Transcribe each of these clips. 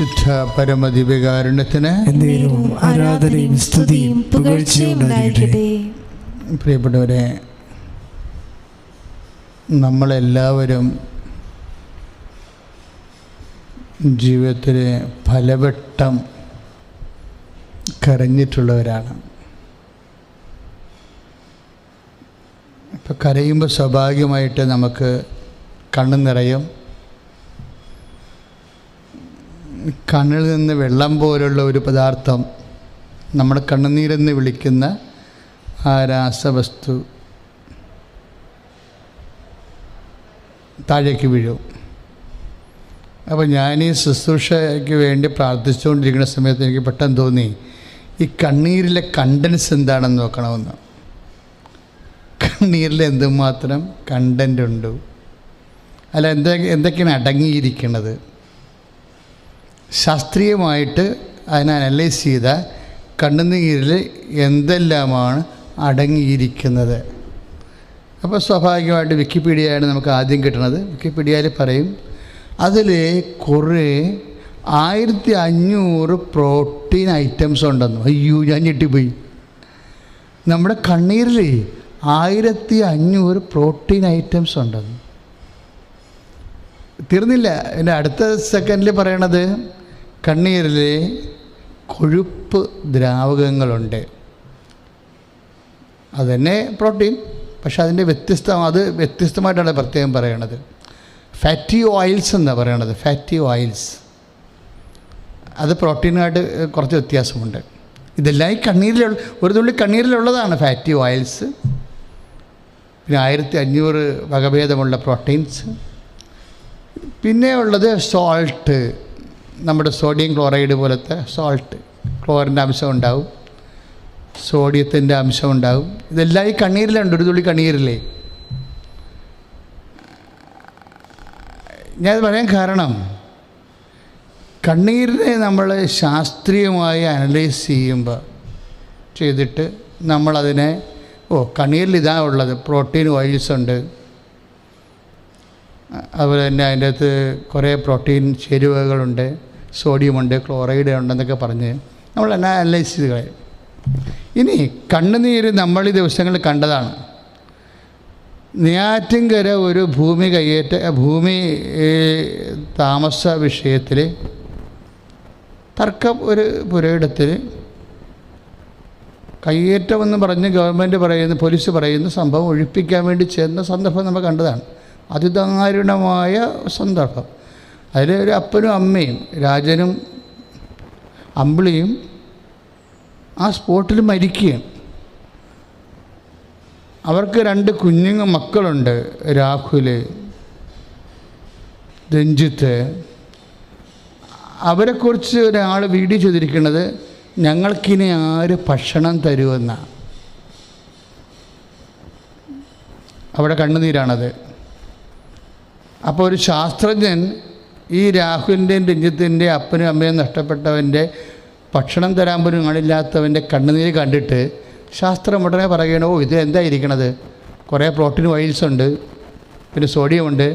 പരിശുദ്ധ പരമദിവ്യകാരുണ്യത്തിന് ആരാധനയും സ്തുതിയും പുകഴ്ചയും ഉണ്ടായിരിക്കട്ടെ. പ്രിയപ്പെട്ടവരെ, നമ്മളെല്ലാവരും ജീവിതത്തിൽ പലവട്ടം കരഞ്ഞിട്ടുള്ളവരാണ്. ഇപ്പം കരയുമ്പോൾ സ്വാഭാവികമായിട്ട് നമുക്ക് കണ്ണ് നിറയും. കണ്ണിൽ നിന്ന് വെള്ളം പോലുള്ള ഒരു പദാർത്ഥം, നമ്മുടെ കണ്ണുനീരെന്ന് വിളിക്കുന്ന ആ രാസവസ്തു താഴേക്ക് വീഴും. അപ്പോൾ ഞാൻ ഈ ശുശ്രൂഷയ്ക്ക് വേണ്ടി പ്രാർത്ഥിച്ചുകൊണ്ടിരിക്കുന്ന സമയത്ത് എനിക്ക് പെട്ടെന്ന് തോന്നി, ഈ കണ്ണീരിലെ കണ്ടൻസ് എന്താണെന്ന് നോക്കണമെന്ന്. കണ്ണീരിൽ എന്തുമാത്രം കണ്ടൻ്റ് ഉണ്ട്, അല്ല എന്തൊക്കെയാണ് അടങ്ങിയിരിക്കുന്നത്. ശാസ്ത്രീയമായിട്ട് അതിനെ അനലൈസ് ചെയ്ത കണ്ണുനീരിൽ എന്തെല്ലാമാണ് അടങ്ങിയിരിക്കുന്നത്. അപ്പോൾ സ്വാഭാവികമായിട്ട് വിക്കിപീഡിയയാണ് നമുക്ക് ആദ്യം കിട്ടുന്നത്. വിക്കിപീഡിയയിൽ പറയും അതിൽ കുറേ 1500 പ്രോട്ടീൻ ഐറ്റംസ് ഉണ്ടെന്ന്. അയ്യോ, ഞാൻ ഞെട്ടിപ്പോയി. നമ്മുടെ കണ്ണീരിൽ 1500 പ്രോട്ടീൻ ഐറ്റംസ് ഉണ്ടെന്ന്. തീർന്നില്ല, എൻ്റെ അടുത്ത സെക്കൻഡിൽ പറയണത് കണ്ണീരിൽ കൊഴുപ്പ് ദ്രാവകങ്ങളുണ്ട്. അതുതന്നെ പ്രോട്ടീൻ, പക്ഷെ അതിൻ്റെ വ്യത്യസ്തമായിട്ടാണ് പ്രത്യേകം പറയണത്. ഫാറ്റി ഓയിൽസ് എന്നാണ് പറയണത്. ഫാറ്റി ഓയിൽസ് അത് പ്രോട്ടീനായിട്ട് കുറച്ച് വ്യത്യാസമുണ്ട്. ഇതെല്ലാം ഈ കണ്ണീരിലുള്ള ഒരു തുള്ളി കണ്ണീരിലുള്ളതാണ് ഫാറ്റി ഓയിൽസ്. പിന്നെ 1500 വകഭേദമുള്ള പ്രോട്ടീൻസ്. പിന്നെ ഉള്ളത് സോൾട്ട്, നമ്മുടെ സോഡിയം ക്ലോറൈഡ് പോലത്തെ സോൾട്ട്. ക്ലോറിൻ്റെ അംശം ഉണ്ടാവും, സോഡിയത്തിൻ്റെ അംശം ഉണ്ടാവും. ഇതെല്ലാം ഈ കണ്ണീരിലുണ്ട്, ഒരു തുള്ളി കണ്ണീരിലേ. ഞാനത് പറയാൻ കാരണം, കണ്ണീരിനെ നമ്മൾ ശാസ്ത്രീയമായി അനലൈസ് ചെയ്തിട്ട് നമ്മളതിനെ കണ്ണീരിൽ ഇതാ ഉള്ളത്, പ്രോട്ടീൻ ഓയിൽസ് ഉണ്ട്, അതുപോലെ തന്നെ അതിൻ്റെ അകത്ത് കുറേ പ്രോട്ടീൻ ചേരുവകളുണ്ട്, സോഡിയമുണ്ട്, ക്ലോറൈഡ് ഉണ്ടെന്നൊക്കെ പറഞ്ഞ് നമ്മൾ അനലൈസ് ചെയ്ത് കളയും. ഇനി കണ്ണുനീര് നമ്മൾ ഈ ദിവസങ്ങളിൽ കണ്ടതാണ്. നെയ്യാറ്റിൻകര ഒരു ഭൂമി താമസ വിഷയത്തിൽ തർക്കം, ഒരു പുരയിടത്തിൽ കയ്യേറ്റമെന്ന് പറഞ്ഞ് ഗവൺമെൻറ് പറയുന്ന, പോലീസ് പറയുന്ന സംഭവം ഒഴിപ്പിക്കാൻ വേണ്ടി ചെന്ന സന്ദർഭം നമ്മൾ കണ്ടതാണ്. അതിദാരുണമായ സന്ദർഭം. അതിൽ ഒരു അപ്പനും അമ്മയും, രാജനും അമ്പിളിയും ആ സ്പോട്ടിൽ മരിക്കുകയാണ്. അവർക്ക് 2 മക്കളുണ്ട്, രാഹുൽ, രഞ്ജിത്ത്. അവരെക്കുറിച്ച് ഒരാൾ വീഡിയോ ചെയ്തിരിക്കുന്നത്, ഞങ്ങൾക്കിനി ആര് ഭക്ഷണം തരുമെന്നാണ്. അവിടെ കണ്ണുനീരാണത്. അപ്പോൾ ഒരു ശാസ്ത്രജ്ഞൻ ഈ രാഹുലിൻ്റെയും രഞ്ജിത്തിൻ്റെ അപ്പനും അമ്മയും നഷ്ടപ്പെട്ടവൻ്റെ ഭക്ഷണം തരാൻ പോലും ആളില്ലാത്തവൻ്റെ കണ്ണുനീര് കണ്ടിട്ട് ശാസ്ത്രം ഉടനെ പറയുകയാണ്, ഇത് എന്തായിരിക്കണത്, കുറേ പ്രോട്ടീൻ ഓയിൽസ് ഉണ്ട്, പിന്നെ സോഡിയമുണ്ട്,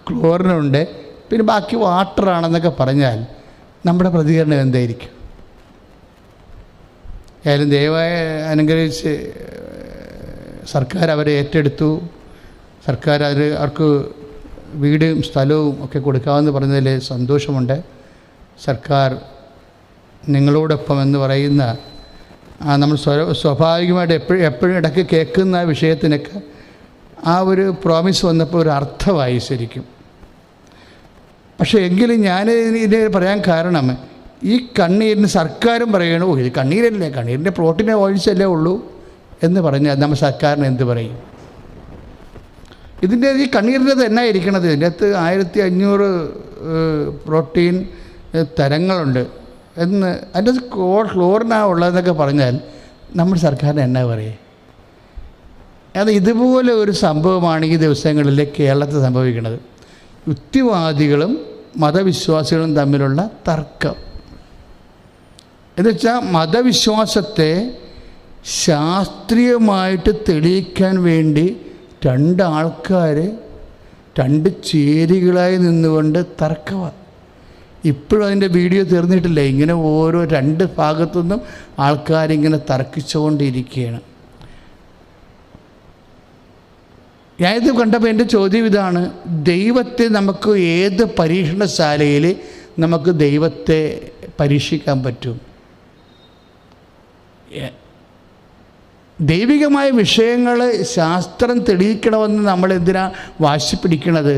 ക്ലോറിനുണ്ട്, പിന്നെ ബാക്കി വാട്ടറാണെന്നൊക്കെ പറഞ്ഞാൽ നമ്മുടെ പ്രതികരണം എന്തായിരിക്കും? ഏതായാലും ദയവായി അനുഗ്രഹിച്ച് സർക്കാർ അവരെ ഏറ്റെടുത്തു. സർക്കാർ അവർക്ക് വീടും സ്ഥലവും ഒക്കെ കൊടുക്കാമെന്ന് പറഞ്ഞതിൽ സന്തോഷമുണ്ട്. സർക്കാർ നിങ്ങളോടൊപ്പം എന്ന് പറയുന്ന നമ്മൾ സ്വാഭാവികമായിട്ട് എപ്പോഴും ഇടയ്ക്ക് കേൾക്കുന്ന വിഷയത്തിനൊക്കെ ആ ഒരു പ്രോമിസ് വന്നപ്പോൾ ഒരു അർത്ഥമായി ശരിക്കും. പക്ഷേ എങ്കിലും ഞാൻ ഇതിനെ പറയാൻ കാരണം, ഈ കണ്ണീരിന് സർക്കാരും പറയണോ, ഇത് കണ്ണീരല്ലേ, കണ്ണീരിൻ്റെ പ്രോട്ടീൻ ഓയിൽസ് അല്ലേ ഉള്ളൂ എന്ന് പറഞ്ഞാൽ നമ്മൾ സർക്കാരിന് എന്ത് പറയും? ഇതിൻ്റെ ഈ കണ്ണീരിൻ്റെ തന്നെ ഇരിക്കണത്, ഇതിൻ്റെ അകത്ത് 1500 പ്രോട്ടീൻ തരങ്ങളുണ്ട് എന്ന്, അതിൻ്റെ ക്ലോറിനാണ് ഉള്ളതെന്നൊക്കെ പറഞ്ഞാൽ നമ്മുടെ സർക്കാരിന് എന്നാ പറയേ? അത് ഇതുപോലെ ഒരു സംഭവമാണ് ഈ ദിവസങ്ങളിൽ കേരളത്തിൽ സംഭവിക്കുന്നത്. യുക്തിവാദികളും മതവിശ്വാസികളും തമ്മിലുള്ള തർക്കം. എന്നുവെച്ചാൽ മതവിശ്വാസത്തെ ശാസ്ത്രീയമായിട്ട് തെളിയിക്കാൻ വേണ്ടി 2 ആൾക്കാർ 2 ചേരികളായി നിന്നുകൊണ്ട് തർക്കമാണ്. ഇപ്പോഴും അതിൻ്റെ വീഡിയോ തീർന്നിട്ടില്ല. ഇങ്ങനെ ഓരോ രണ്ട് ഭാഗത്തുനിന്നും ആൾക്കാരിങ്ങനെ തർക്കിച്ചുകൊണ്ടിരിക്കുകയാണ്. ഞാനിത് കണ്ടപ്പോൾ എൻ്റെ ചോദ്യം ഇതാണ്: ദൈവത്തെ നമുക്ക് ഏത് പരീക്ഷണശാലയിൽ നമുക്ക് ദൈവത്തെ പരീക്ഷിക്കാൻ പറ്റും? ദൈവികമായ വിഷയങ്ങൾ ശാസ്ത്രം തെളിയിക്കണമെന്ന് നമ്മളെന്തിനാ വാശി പിടിക്കണത്?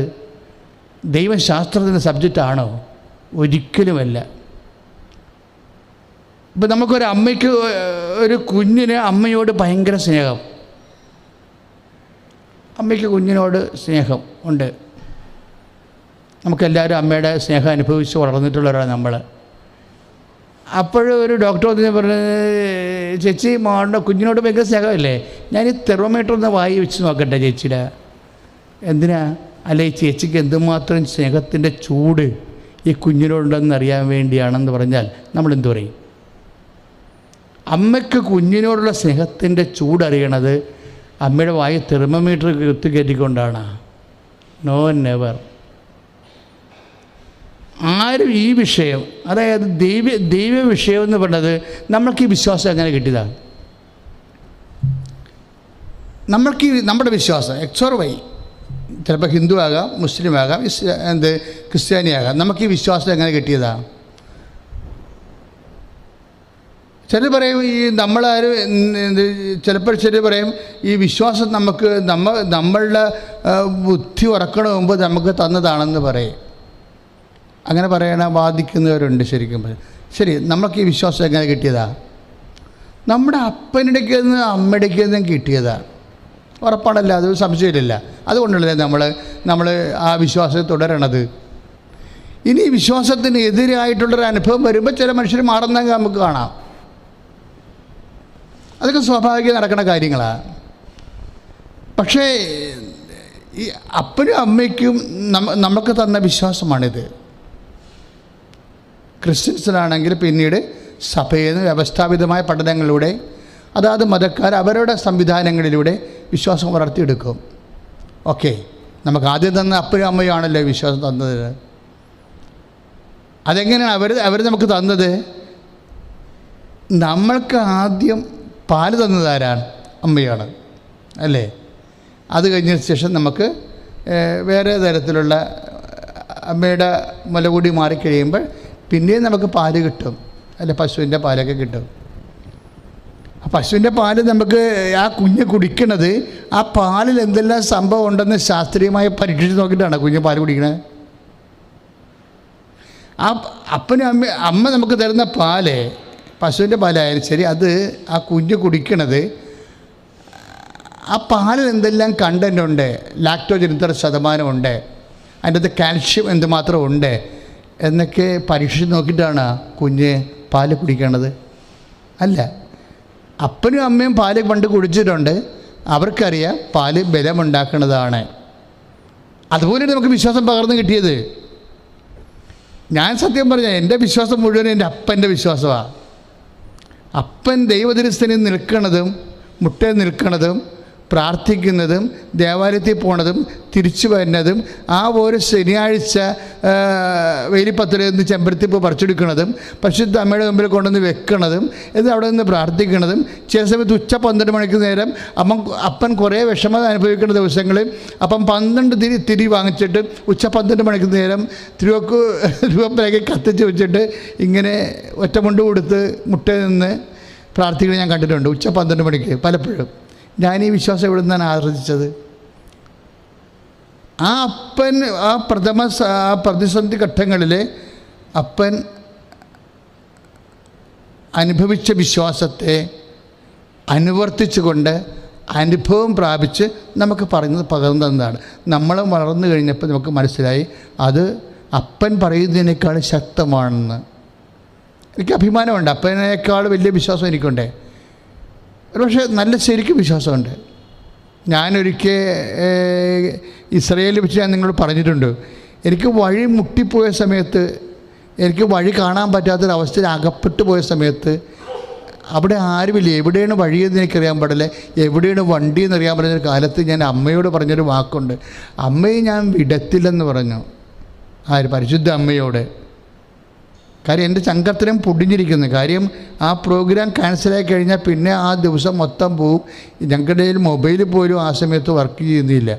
ദൈവം ശാസ്ത്രത്തിൻ്റെ സബ്ജക്റ്റാണോ? ഒരിക്കലുമല്ല. ഇപ്പം നമുക്കൊരു അമ്മയ്ക്ക് ഒരു കുഞ്ഞിന് അമ്മയോട് ഭയങ്കര സ്നേഹം, അമ്മയ്ക്ക് കുഞ്ഞിനോട് സ്നേഹം ഉണ്ട്. നമുക്കെല്ലാവരും അമ്മയുടെ സ്നേഹം അനുഭവിച്ച് വളർന്നിട്ടുള്ളവരാണ് നമ്മൾ. അപ്പോഴും ഒരു ഡോക്ടർ വന്ന് പറഞ്ഞത്, ചേച്ചി മോളുടെ കുഞ്ഞിനോട് ഭയങ്കര സ്നേഹമല്ലേ, ഞാൻ ഈ തെർമോമീറ്റർ ഒന്ന് വായി വെച്ച് നോക്കട്ടെ ചേച്ചിയുടെ. എന്തിനാ? അല്ല, ഈ ചേച്ചിക്ക് എന്തുമാത്രം സ്നേഹത്തിൻ്റെ ചൂട് ഈ കുഞ്ഞിനോടുണ്ടെന്ന് അറിയാൻ വേണ്ടിയാണെന്ന് പറഞ്ഞാൽ നമ്മളെന്തു പറയും? അമ്മയ്ക്ക് കുഞ്ഞിനോടുള്ള സ്നേഹത്തിൻ്റെ ചൂടറിയണത് അമ്മയുടെ വായി തെർമോമീറ്റർ കുത്തിക്കയറ്റിക്കൊണ്ടാണ്? No, never. ആരും ഈ വിഷയം, അതായത് ദൈവ വിഷയം എന്ന് പറഞ്ഞത് നമ്മൾക്ക് ഈ വിശ്വാസം എങ്ങനെ കിട്ടിയതാണ്? നമ്മൾക്ക് നമ്മുടെ വിശ്വാസം എക്സ് ഓർ വൈ, ചിലപ്പോൾ ഹിന്ദു ആകാം, മുസ്ലിം ആകാം, ക്രിസ്ത്യാനിയാകാം. നമുക്ക് ഈ വിശ്വാസം എങ്ങനെ കിട്ടിയതാണ്? ചിലർ പറയും ഈ നമ്മളാരും ചിലപ്പോൾ ചിലർ പറയും ഈ വിശ്വാസം നമുക്ക് നമ്മളുടെ ബുദ്ധി ഉറക്കണ മുമ്പ് നമുക്ക് തന്നതാണെന്ന് പറയും. അങ്ങനെ പറയണ വാദിക്കുന്നവരുണ്ട്. ശരിക്കും ശരി, നമുക്ക് ഈ വിശ്വാസം എങ്ങനെ കിട്ടിയതാ? നമ്മുടെ അപ്പനിടയ്ക്ക് നിന്ന് അമ്മയിടയ്ക്ക് നിന്നും കിട്ടിയതാ, ഉറപ്പാണല്ലോ, അത് സംശയമില്ല. അതുകൊണ്ടല്ലേ നമ്മൾ ആ വിശ്വാസത്തെ തുടരണത്. ഇനി വിശ്വാസത്തിന് എതിരായിട്ടുള്ളൊരു അനുഭവം വരുമ്പോൾ ചില മനുഷ്യർ മാറുന്നെങ്കിൽ നമുക്ക് കാണാം. അതൊക്കെ സ്വാഭാവികം നടക്കുന്ന കാര്യങ്ങളാണ്. പക്ഷേ ഈ അപ്പനും അമ്മയ്ക്കും നമുക്ക് തന്ന വിശ്വാസമാണിത്. ക്രിസ്ത്യൻസിനാണെങ്കിൽ പിന്നീട് സഭയിൽ നിന്ന് വ്യവസ്ഥാപിതമായ പഠനങ്ങളിലൂടെ അതാത് മതക്കാർ അവരുടെ സംവിധാനങ്ങളിലൂടെ വിശ്വാസം വളർത്തിയെടുക്കും. ഓക്കെ, നമുക്ക് ആദ്യം തന്ന അപ്പനും അമ്മയും ആണല്ലോ വിശ്വാസം തന്നത്. അതെങ്ങനെയാണ് അവർ നമുക്ക് തന്നത്? നമ്മൾക്ക് ആദ്യം പാല് തന്നതാരാണ്? അമ്മയാണ്, അല്ലേ? അത് കഴിഞ്ഞതിന് ശേഷം നമുക്ക് വേറെ തരത്തിലുള്ള അമ്മയുടെ മുലകൂടി മാറിക്കഴിയുമ്പോൾ പിന്നെയും നമുക്ക് പാല് കിട്ടും, അല്ലെ? പശുവിൻ്റെ പാലൊക്കെ കിട്ടും. ആ പശുവിൻ്റെ പാല് നമുക്ക് ആ കുഞ്ഞ് കുടിക്കണത് ആ പാലിൽ എന്തെല്ലാം സംഭവം ഉണ്ടെന്ന് ശാസ്ത്രീയമായി പരീക്ഷിച്ച് നോക്കിയിട്ടാണ് കുഞ്ഞ് പാല് കുടിക്കണത്. ആ അപ്പനും അമ്മ നമുക്ക് തരുന്ന പാല്, പശുവിൻ്റെ പാലായാലും ശരി, അത് ആ കുഞ്ഞ് കുടിക്കണത് ആ പാലിൽ എന്തെല്ലാം കണ്ടൻ്റ് ഉണ്ട്, ലാക്ടോജൻ ഇത്ര ശതമാനമുണ്ട്, അതിൻ്റെ അകത്ത് കാൽഷ്യം എന്തുമാത്രം ഉണ്ട് എന്നൊക്കെ പരീക്ഷിച്ച് നോക്കിയിട്ടാണ് കുഞ്ഞ് പാല് കുടിക്കണത്. അല്ല, അപ്പനും അമ്മയും പാല് പണ്ട് കുടിച്ചിട്ടുണ്ട്, അവർക്കറിയാം പാല് ബലമുണ്ടാക്കുന്നതാണ്. അതുപോലെ നമുക്ക് വിശ്വാസം പകർന്നു കിട്ടിയത്. ഞാൻ സത്യം പറഞ്ഞാൽ എൻ്റെ വിശ്വാസം മുഴുവൻ എൻ്റെ അപ്പൻ്റെ വിശ്വാസമാണ്. അപ്പൻ ദൈവദരിസ്ഥനിൽ നിൽക്കുന്നതും മുട്ടയിൽ നിൽക്കുന്നതും പ്രാർത്ഥിക്കുന്നതും ദേവാലയത്തിൽ പോണതും തിരിച്ചു വരുന്നതും ആ ഒരു ശനിയാഴ്ച വേലിപ്പത്തില് നിന്ന് ചെമ്പരത്തിപ്പ് പറിച്ചെടുക്കുന്നതും പരിശുദ്ധ അമ്മയുടെ മുമ്പിൽ കൊണ്ടുവന്ന് വെക്കുന്നതും ഇത് അവിടെ നിന്ന് പ്രാർത്ഥിക്കുന്നതും ചില സമയത്ത് ഉച്ച 12 മണിക്ക് നേരം അപ്പൻ കുറേ വിഷമത അനുഭവിക്കുന്ന ദിവസങ്ങളിൽ അപ്പം 12 തിരി വാങ്ങിച്ചിട്ട് ഉച്ച 12 മണിക്ക് നേരം രൂപത്തിലേക്ക് കത്തിച്ച് വെച്ചിട്ട് ഇങ്ങനെ ഒറ്റമുണ്ട് കൊടുത്ത് മുട്ടയിൽ നിന്ന് പ്രാർത്ഥിക്കുന്നത് ഞാൻ കണ്ടിട്ടുണ്ട് ഉച്ച 12 മണിക്ക് പലപ്പോഴും. ഞാൻ ഈ വിശ്വാസം എവിടെ നിന്നാണ് ആർജിച്ചത്? ആ അപ്പൻ ആ പ്രതിസന്ധി ഘട്ടങ്ങളിൽ അപ്പൻ അനുഭവിച്ച വിശ്വാസത്തെ അനുവർത്തിച്ചുകൊണ്ട് അനുഭവം പ്രാപിച്ച് നമുക്ക് പകർന്നു തന്നതാണ്. നമ്മൾ വളർന്നു കഴിഞ്ഞപ്പോൾ നമുക്ക് മനസ്സിലായി അത് അപ്പൻ പറയുന്നതിനേക്കാൾ ശക്തമാണെന്ന്. എനിക്ക് അഭിമാനമുണ്ട്, അപ്പനേക്കാൾ വലിയ വിശ്വാസം എനിക്കുണ്ട്. പക്ഷേ നല്ല ശരിക്കും വിശ്വാസമുണ്ട്. ഞാനൊരിക്കൽ ഇസ്രയേലിൽ വെച്ച് ഞാൻ നിങ്ങളോട് പറഞ്ഞിട്ടുണ്ട്, എനിക്ക് വഴി മുട്ടിപ്പോയ സമയത്ത്, എനിക്ക് വഴി കാണാൻ പറ്റാത്തൊരവസ്ഥയിൽ അകപ്പെട്ടു പോയ സമയത്ത് അവിടെ ആരുമില്ല, എവിടെയാണ് വഴിയെന്ന് എനിക്കറിയാൻ പാടില്ല, എവിടെയാണ് വണ്ടി എന്നറിയാൻ പറ്റുന്ന കാലത്ത് ഞാൻ അമ്മയോട് പറഞ്ഞൊരു വാക്കുണ്ട്, അമ്മയെ ഞാൻ വിടത്തില്ലെന്ന് പറഞ്ഞു. പരിശുദ്ധ അമ്മയോട്. കാര്യം എൻ്റെ ചങ്കത്തിനും പൊടിഞ്ഞിരിക്കുന്നു. കാര്യം ആ പ്രോഗ്രാം ക്യാൻസലായി കഴിഞ്ഞാൽ പിന്നെ ആ ദിവസം മൊത്തം പോവും. ഞങ്ങളുടെ മൊബൈൽ പോലും ആ സമയത്ത് വർക്ക് ചെയ്യുന്നില്ല.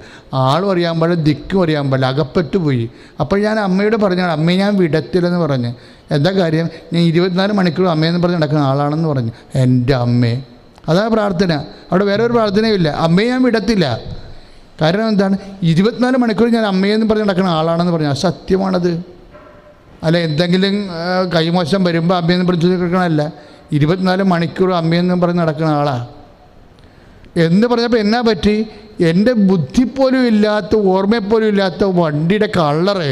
ആളും അറിയാൻ പാടില്ല, ദിക്കും അറിയാൻ പാടില്ല, അകപ്പെട്ടു പോയി. അപ്പോൾ ഞാൻ അമ്മയോട് പറഞ്ഞു, അമ്മയെ ഞാൻ വിടത്തില്ലെന്ന് പറഞ്ഞ്. എന്താ കാര്യം? ഞാൻ 24 മണിക്കൂർ അമ്മയെന്ന് പറഞ്ഞ് നടക്കുന്ന ആളാണെന്ന് പറഞ്ഞു. എൻ്റെ അമ്മേ, അതാണ് പ്രാർത്ഥന. അവിടെ വേറെ ഒരു പ്രാർത്ഥനയുമില്ല. അമ്മയെ ഞാൻ വിടത്തില്ല. കാരണം എന്താണ്? 24 മണിക്കൂർ ഞാൻ അമ്മയെന്ന് പറഞ്ഞ് നടക്കുന്ന ആളാണെന്ന് പറഞ്ഞു. സത്യമാണത്. അല്ല, എന്തെങ്കിലും കൈമോശം വരുമ്പോൾ അമ്മയെന്ന് പറഞ്ഞു കേൾക്കണമല്ല, 24 മണിക്കൂർ അമ്മയെന്നും പറഞ്ഞ് നടക്കുന്ന ആളാണ് എന്ന് പറഞ്ഞപ്പോൾ എന്നാ പറ്റി? എൻ്റെ ബുദ്ധിപ്പോലും ഇല്ലാത്ത, ഓർമ്മയെപ്പോലും ഇല്ലാത്ത വണ്ടിയുടെ കളറ്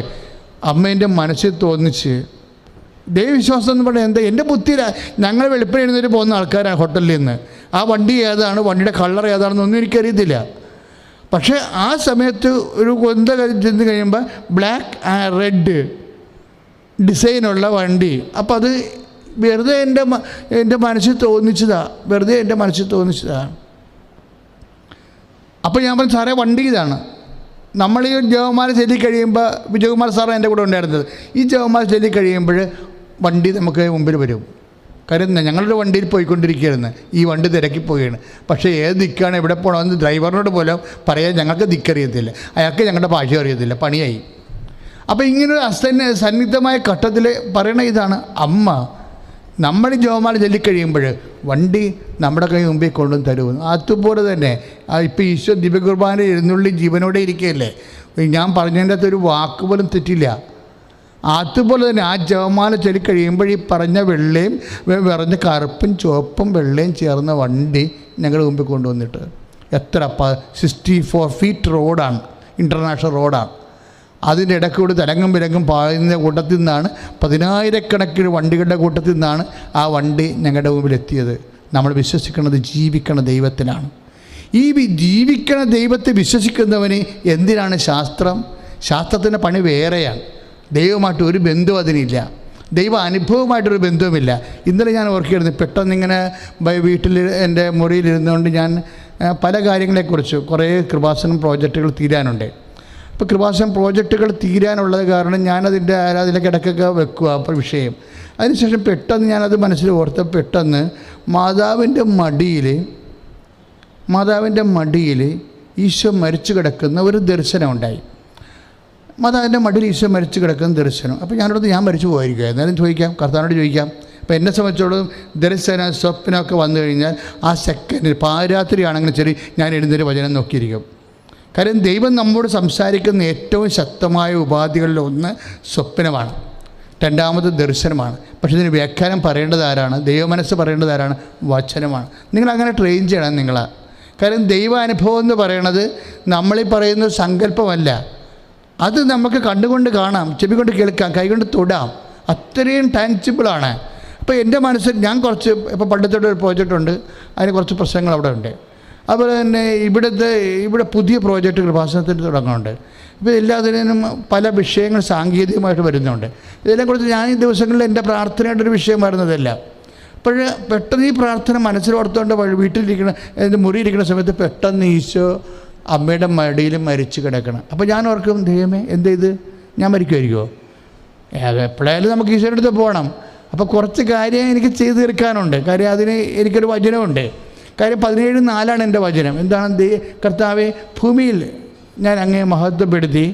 അമ്മേൻ്റെ മനസ്സിൽ തോന്നിച്ച്. ദൈവവിശ്വാസം എന്ന് പറഞ്ഞാൽ എന്താ? എൻ്റെ ബുദ്ധിയിലാണ്. ഞങ്ങൾ വെളുപ്പിന് എഴുന്നേറ്റ് പോകുന്ന ആൾക്കാരാണ് ഹോട്ടലിൽ നിന്ന്. ആ വണ്ടി ഏതാണ്, വണ്ടിയുടെ കളർ ഏതാണെന്നൊന്നും എനിക്കറിയത്തില്ല. പക്ഷേ ആ സമയത്ത് ഒരു കൊന്ത ചെന്ന് കഴിയുമ്പോൾ ബ്ലാക്ക് ആൻഡ് റെഡ് ഡിസൈനുള്ള വണ്ടി. അപ്പോൾ അത് വെറുതെ എൻ്റെ മനസ്സിൽ തോന്നിച്ചതാണ്. അപ്പോൾ ഞാൻ പറഞ്ഞു, സാറേ വണ്ടി ഇതാണ്. നമ്മൾ ഈ ജവമാല ചൊല്ലി കഴിയുമ്പോൾ, വിജയകുമാർ സാറാണ് എൻ്റെ കൂടെ ഉണ്ടായിരുന്നത്. ഈ ജവമാല ചൊല്ലി കഴിയുമ്പോൾ വണ്ടി നമുക്ക് മുമ്പിൽ വരും. കാര്യം ഞങ്ങളുടെ വണ്ടിയിൽ പോയിക്കൊണ്ടിരിക്കുകയായിരുന്നു. ഈ വണ്ടി തിരക്കിപ്പോവുകയാണ്. പക്ഷേ ഏത് ദിക്കാണ്, എവിടെ പോകണമെന്ന് ഡ്രൈവറിനോട് പോലും പറയാൻ ഞങ്ങൾക്ക് ദിക്കറിയത്തില്ല, അയാൾക്ക് ഞങ്ങളുടെ ഭാഷ അറിയത്തില്ല. പണിയായി. അപ്പോൾ ഇങ്ങനൊരു സന്നിഗ്ധമായ ഘട്ടത്തിൽ പറയണ ഇതാണ്, അമ്മ നമ്മൾ ജോമാല ചൊല്ലിക്കഴിയുമ്പോൾ വണ്ടി നമ്മുടെ കൈ മുമ്പിൽ കൊണ്ടുവന്ന് തരുമെന്ന്. അതുപോലെ തന്നെ ഇപ്പോൾ ഈശോ ദിവ്യകുർബാന എഴുന്നള്ളി ജീവനോടെ ഇരിക്കുകയല്ലേ. ഞാൻ പറഞ്ഞതിൻ്റെ അകത്തൊരു വാക്ക് പോലും തെറ്റില്ല. അതുപോലെ തന്നെ ആ ജപമാല ചൊല്ലിക്കഴിയുമ്പോൾ ഈ പറഞ്ഞ വെള്ളയും പറഞ്ഞ കറുപ്പും ചുവപ്പും വെള്ളയും ചേർന്ന വണ്ടി ഞങ്ങളുടെ മുമ്പിൽ കൊണ്ടുവന്നിട്ട്, എത്ര 64 ഫീറ്റ് റോഡാണ്, ഇൻ്റർനാഷണൽ റോഡാണ്. അതിൻ്റെ ഇടയ്ക്കൂടി തലങ്ങും വിലങ്ങും പായുന്ന കൂട്ടത്തിൽ നിന്നാണ്, 10,000-കണക്കിന് വണ്ടികളുടെ കൂട്ടത്തിൽ നിന്നാണ് ആ വണ്ടി ഞങ്ങളുടെ മുമ്പിൽ എത്തിയത്. നമ്മൾ വിശ്വസിക്കുന്നത് ജീവിക്കണ ദൈവത്തിലാണ്. ഈ ജീവിക്കണ ദൈവത്തെ വിശ്വസിക്കുന്നവന് എന്തിനാണ് ശാസ്ത്രം? ശാസ്ത്രത്തിൻ്റെ പണി വേറെയാണ്. ദൈവമായിട്ട് ഒരു ബന്ധവും അതിനില്ല. ദൈവ അനുഭവമായിട്ടൊരു ബന്ധവുമില്ല. ഇന്നലെ ഞാൻ ഓർക്കുകയായിരുന്നു, പെട്ടെന്നിങ്ങനെ വീട്ടിൽ എൻ്റെ മുറിയിലിരുന്നുകൊണ്ട് ഞാൻ പല കാര്യങ്ങളെക്കുറിച്ച്, കുറേ കൃപാസനം പ്രോജക്റ്റുകൾ തീരാനുണ്ട്. ഇപ്പോൾ കൃപാസനം പ്രോജക്റ്റുകൾ തീരാനുള്ളത് കാരണം ഞാനതിൻ്റെ അതിലേക്ക് ഇടയ്ക്കൊക്കെ വെക്കുക അപ്പോൾ വിഷയം. അതിനുശേഷം പെട്ടെന്ന് ഞാനത് മനസ്സിൽ ഓർത്ത, പെട്ടെന്ന് മാതാവിൻ്റെ മടിയിൽ ഈശോ മരിച്ചു കിടക്കുന്ന ഒരു ദർശനം ഉണ്ടായി. മാതാവിൻ്റെ മടിയിൽ ഈശോ മരിച്ചു കിടക്കുന്ന ദർശനം. അപ്പോൾ ഞാനോട് ഞാൻ മരിച്ചു പോയിരിക്കുക, എന്നാലും ചോദിക്കാം, കർത്താവിനോട് ചോദിക്കാം. അപ്പോൾ എന്നെ സംബന്ധിച്ചോളം ദർശനം സ്വപ്നമൊക്കെ വന്നു കഴിഞ്ഞാൽ ആ സെക്കൻഡിൽ പാരാത്രി ആണെങ്കിലും ശരി ഞാൻ എഴുന്നേറ്റ് വചനം നോക്കിയിരിക്കും. കാര്യം ദൈവം നമ്മോട് സംസാരിക്കുന്ന ഏറ്റവും ശക്തമായ ഉപാധികളിലൊന്ന് സ്വപ്നമാണ്, രണ്ടാമത് ദർശനമാണ്. പക്ഷേ ഇതിന് വ്യാഖ്യാനം പറയേണ്ടത് ആരാണ്? ദൈവമനസ്സ് പറയേണ്ടത് ആരാണ്? വചനമാണ്. നിങ്ങളങ്ങനെ ട്രെയിൻ ചെയ്യണം നിങ്ങളാ. കാര്യം ദൈവാനുഭവം എന്ന് പറയണത് നമ്മളീ പറയുന്ന സങ്കല്പമല്ല. അത് നമുക്ക് കണ്ടുകൊണ്ട് കാണാം, ചെവി കൊണ്ട് കേൾക്കാം, കൈകൊണ്ട് തൊടാം. അത്രയും ടാൻജിബിളാണ്. അപ്പോൾ എൻ്റെ മനസ്സിൽ ഞാൻ കുറച്ച്, ഇപ്പോൾ പണ്ടത്തോടെ ഒരു പ്രോജക്റ്റ് ഉണ്ട്, അതിന് കുറച്ച് പ്രശ്നങ്ങൾ അവിടെ ഉണ്ട്. അതുപോലെ തന്നെ ഇവിടെ പുതിയ പ്രോജക്റ്റ് കൃപാസനത്തിന് തുടങ്ങുന്നുണ്ട്. ഇപ്പോൾ എല്ലാത്തിനും പല വിഷയങ്ങൾ സാങ്കേതികമായിട്ട് വരുന്നുണ്ട്. ഇതിനെ കുറിച്ച് ഞാൻ ഈ ദിവസങ്ങളിൽ എൻ്റെ പ്രാർത്ഥനയായിട്ടൊരു വിഷയം വരുന്നതല്ല. അപ്പോൾ പെട്ടെന്ന് ഈ പ്രാർത്ഥന മനസ്സിലോർത്തുകൊണ്ട് വീട്ടിലിരിക്കുന്ന, എൻ്റെ മുറിയിരിക്കുന്ന സമയത്ത് പെട്ടെന്ന് ഈശോ അമ്മയുടെ മടിയിൽ മരിച്ചു കിടക്കണം. അപ്പോൾ ഞാൻ ഓർക്കും, ദൈവമേ എന്താ ഇത്, ഞാൻ മരിക്കുമായിരിക്കുമോ? എപ്പോഴായാലും നമുക്ക് ഈശോയുടെ അടുത്ത് പോകണം. അപ്പോൾ കുറച്ച് കാര്യം എനിക്ക് ചെയ്തു തീർക്കാനുണ്ട്. കാര്യം അതിന് എനിക്കൊരു വചനമുണ്ട്. കാര്യം 17:4 എൻ്റെ വചനം. എന്താണ്? കർത്താവേ, ഭൂമിയിൽ ഞാൻ അങ്ങയെ മഹത്വപ്പെടുത്തി,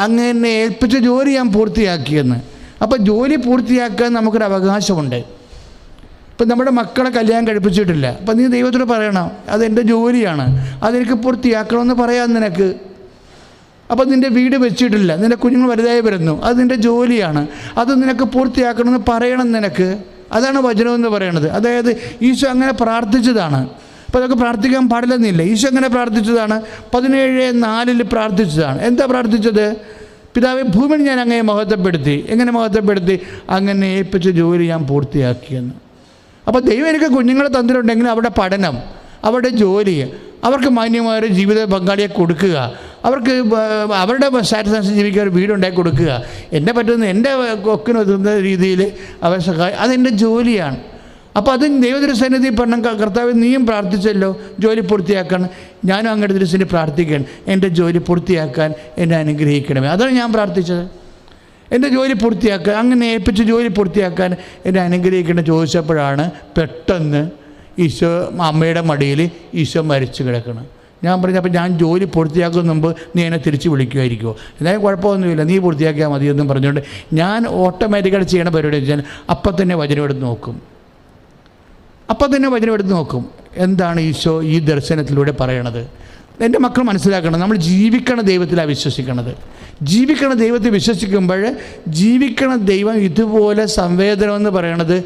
അങ്ങ് എന്നെ ഏൽപ്പിച്ച ജോലി ഞാൻ പൂർത്തിയാക്കിയെന്ന്. അപ്പോൾ ജോലി പൂർത്തിയാക്കാൻ നമുക്കൊരു അവകാശമുണ്ട്. ഇപ്പം നമ്മുടെ മക്കളെ കല്യാണം കഴിപ്പിച്ചിട്ടില്ല, അപ്പം നീ ദൈവത്തോട് പറയണം, അതെൻ്റെ ജോലിയാണ്, അതെനിക്ക് പൂർത്തിയാക്കണമെന്ന് പറയാം നിനക്ക്. അപ്പം നിൻ്റെ വീട് വെച്ചിട്ടില്ല, നിൻ്റെ കുഞ്ഞുങ്ങൾ വലുതായി വരുന്നു, അത് നിൻ്റെ ജോലിയാണ്, അത് നിനക്ക് പൂർത്തിയാക്കണമെന്ന് പറയണം നിനക്ക്. അതാണ് വചനമെന്ന് പറയണത്. അതായത് ഈശോ അങ്ങനെ പ്രാർത്ഥിച്ചതാണ്. അപ്പോൾ അതൊക്കെ പ്രാർത്ഥിക്കാൻ പാടില്ലെന്നില്ല. ഈശോ അങ്ങനെ പ്രാർത്ഥിച്ചതാണ്. 17:4 പ്രാർത്ഥിച്ചതാണ്. എന്താ പ്രാർത്ഥിച്ചത്? പിതാവേ, ഭൂമിയിൽ ഞാൻ അങ്ങയെ മഹത്വപ്പെടുത്തി. എങ്ങനെ മഹത്വപ്പെടുത്തി? അങ്ങനെ ഏൽപ്പിച്ച ജോലി ഞാൻ പൂർത്തിയാക്കിയെന്ന്. അപ്പോൾ ദൈവം എനിക്ക് കുഞ്ഞുങ്ങളെ തന്നിട്ടുണ്ടെങ്കിൽ അവിടെ പഠനം, അവിടെ ജോലി, അവർക്ക് മാന്യമായൊരു ജീവിത പങ്കാളിയെ കൊടുക്കുക, അവർക്ക് അവരുടെ സ്റ്റാറ്റസ് ജീവിക്കാൻ ഒരു വീടുണ്ടാക്കി കൊടുക്കുക, എന്നെ പറ്റുന്ന എൻ്റെ കൊക്കിന് ഒതുങ്ങുന്ന രീതിയിൽ അവരെ സഹായിക്കുക, അതെൻ്റെ ജോലിയാണ്. അപ്പോൾ അത് ദൈവത്തിൻ്റെ സന്നിധി പറഞ്ഞ കർത്താവ് നീയും പ്രാർത്ഥിച്ചല്ലോ ജോലി പൂർത്തിയാക്കണം, ഞാനും അങ്ങയുടെ തിരുസന്നിധി പ്രാർത്ഥിക്കണം, എൻ്റെ ജോലി പൂർത്തിയാക്കാൻ എന്നെ അനുഗ്രഹിക്കണമേ. അതാണ് ഞാൻ പ്രാർത്ഥിച്ചത്. എൻ്റെ ജോലി പൂർത്തിയാക്കാൻ, അങ്ങനെ ഏൽപ്പിച്ച് ജോലി പൂർത്തിയാക്കാൻ എന്നെ അനുഗ്രഹിക്കണം ചോദിച്ചപ്പോഴാണ് പെട്ടെന്ന് ഈശോ അമ്മയുടെ മടിയിൽ ഈശോ മരിച്ചു കിടക്കണം. ഞാൻ പറഞ്ഞു, അപ്പോൾ ഞാൻ ജോലി പൂർത്തിയാക്കുന്ന മുമ്പ് നീ എന്നെ തിരിച്ച് വിളിക്കുമായിരിക്കുമോ? എന്തായാലും കുഴപ്പമൊന്നുമില്ല, നീ പൂർത്തിയാക്കിയാൽ മതി എന്നും പറഞ്ഞുകൊണ്ട് ഞാൻ ഓട്ടോമാറ്റിക്കായിട്ട് ചെയ്യണ പരിപാടി വെച്ചാൽ അപ്പം തന്നെ വചനം എടുത്ത് നോക്കും. എന്താണ് ഈശോ ഈ ദർശനത്തിലൂടെ പറയണത്? എൻ്റെ മക്കൾ മനസ്സിലാക്കണം, നമ്മൾ ജീവിക്കണ ദൈവത്തിലാണ് വിശ്വസിക്കണത്. ജീവിക്കണ ദൈവത്തെ വിശ്വസിക്കുമ്പോൾ ജീവിക്കണ ദൈവം ഇതുപോലെ സംവേദനം എന്ന് പറയണത്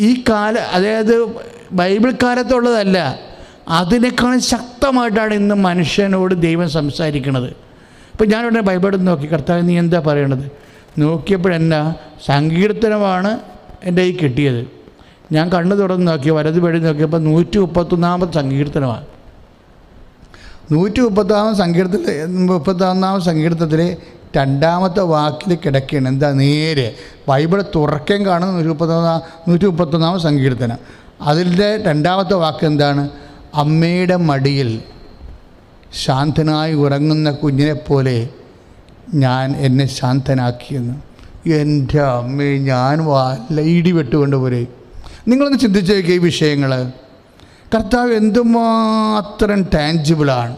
ഈ അതായത് ബൈബിൾ കാലത്തുള്ളതല്ല, അതിനേക്കാളും ശക്തമായിട്ടാണ് ഇന്ന് മനുഷ്യനോട് ദൈവം സംസാരിക്കുന്നത്. ഇപ്പോൾ ഞാനിവിടെ ബൈബിളിൽ നോക്കി, കർത്താവ് നീ എന്താ പറയണത്? നോക്കിയപ്പോഴെന്നാ സങ്കീർത്തനമാണ് എൻ്റെ ഈ കിട്ടിയത്. ഞാൻ കണ്ണ് തുറന്ന് നോക്കി, വലത് വഴി നോക്കിയപ്പോൾ 131 സങ്കീർത്തനമാണ്. 131 സങ്കീർത്തനത്തിൽ 2ാമത്തെ വാക്കിൽ കിടക്കുകയാണ്. എന്താ? നേരെ ബൈബിൾ തുറക്കാൻ കാണുന്ന 131 സങ്കീർത്തനം. അതിൻ്റെ 2ാമത്തെ വാക്ക് എന്താണ്? അമ്മയുടെ മടിയിൽ ശാന്തനായി ഉറങ്ങുന്ന കുഞ്ഞിനെപ്പോലെ ഞാൻ എന്നെ ശാന്തനാക്കിയെന്ന്. എൻ്റെ അമ്മേ, ഞാൻ വല്ല ഇടിവെട്ടുകൊണ്ട് പോരെ. നിങ്ങളൊന്ന് ചിന്തിച്ച് നോക്കിയ ഈ വിഷയങ്ങൾ. കർത്താവ് എന്തുമാത്രം ടാഞ്ചിബിളാണ്.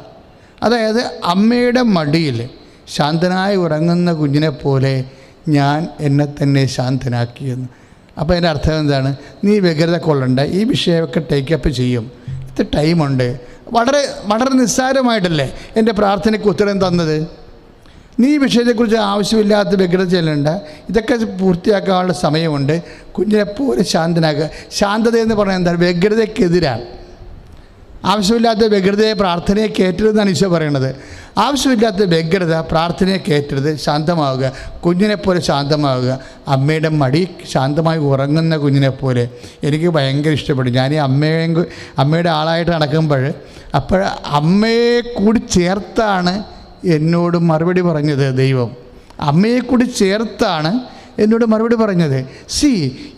അതായത് അമ്മയുടെ മടിയിൽ ശാന്തനായി ഉറങ്ങുന്ന കുഞ്ഞിനെപ്പോലെ ഞാൻ എന്നെ തന്നെ ശാന്തനാക്കിയെന്ന്. അപ്പോൾ അതിൻ്റെ അർത്ഥം എന്താണ്? നീ വ്യഗ്രത കൊള്ളണ്ട, ഈ വിഷയമൊക്കെ ടേക്കപ്പ് ചെയ്യും, ഇത് ടൈമുണ്ട്. വളരെ വളരെ നിസ്സാരമായിട്ടല്ലേ എൻ്റെ പ്രാർത്ഥനയ്ക്ക് ഉത്തരം തന്നത്? നീ ഈ വിഷയത്തെക്കുറിച്ച് ആവശ്യമില്ലാത്ത വ്യഗ്രത ചെല്ലണ്ട, ഇതൊക്കെ പൂർത്തിയാക്കാനുള്ള സമയമുണ്ട്. കുഞ്ഞിനെപ്പോലെ ശാന്തനാക്കുക. ശാന്തത എന്ന് പറഞ്ഞാൽ എന്താണ്? വ്യഗ്രതയ്ക്കെതിരാണ്. ആവശ്യമില്ലാത്ത വ്യഗ്രതയെ പ്രാർത്ഥനയെ കയറ്റരുതെന്നാണ് ഈശോ പറയണത്. ആവശ്യമില്ലാത്ത വ്യഗ്രത പ്രാർത്ഥനയെ കയറ്റരുത്. ശാന്തമാവുക, കുഞ്ഞിനെപ്പോലെ ശാന്തമാവുക. അമ്മയുടെ മടി ശാന്തമായി ഉറങ്ങുന്ന കുഞ്ഞിനെപ്പോലെ. എനിക്ക് ഭയങ്കര ഇഷ്ടപ്പെടും. ഞാൻ ഈ അമ്മയുടെ ആളായിട്ട് നടക്കുമ്പോൾ അപ്പോൾ അമ്മയെ കൂടി ചേർത്താണ് എന്നോട് മറുപടി പറഞ്ഞത് ദൈവം. അമ്മയെ കൂടി ചേർത്താണ് എന്നോട് മറുപടി പറഞ്ഞത്.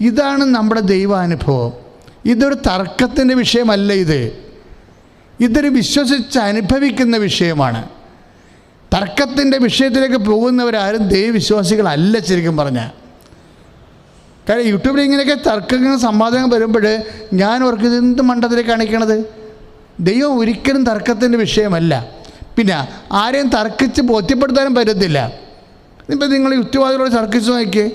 ഇതാണ് നമ്മുടെ ദൈവാനുഭവം. ഇതൊരു തർക്കത്തിൻ്റെ വിഷയമല്ല, ഇതൊരു വിശ്വസിച്ച് അനുഭവിക്കുന്ന വിഷയമാണ്. തർക്കത്തിൻ്റെ വിഷയത്തിലേക്ക് പോകുന്നവരാരും ദൈവവിശ്വാസികളല്ല ശരിക്കും പറഞ്ഞാൽ. കാര്യം യൂട്യൂബിൽ ഇങ്ങനെയൊക്കെ തർക്കങ്ങൾ സംവാദങ്ങൾ വരുമ്പോൾ ഞാൻ ഓർക്ക് ഇതെന്ത് മണ്ടത്തിലേക്ക് കാണിക്കണത്? ദൈവം ഒരിക്കലും തർക്കത്തിൻ്റെ വിഷയമല്ല. പിന്നെ ആരെയും തർക്കിച്ച് ബോധ്യപ്പെടുത്താനും പറ്റത്തില്ല. ഇപ്പം നിങ്ങൾ യുക്തിവാദികളോട് തർക്കിച്ച് നോക്കിയേ,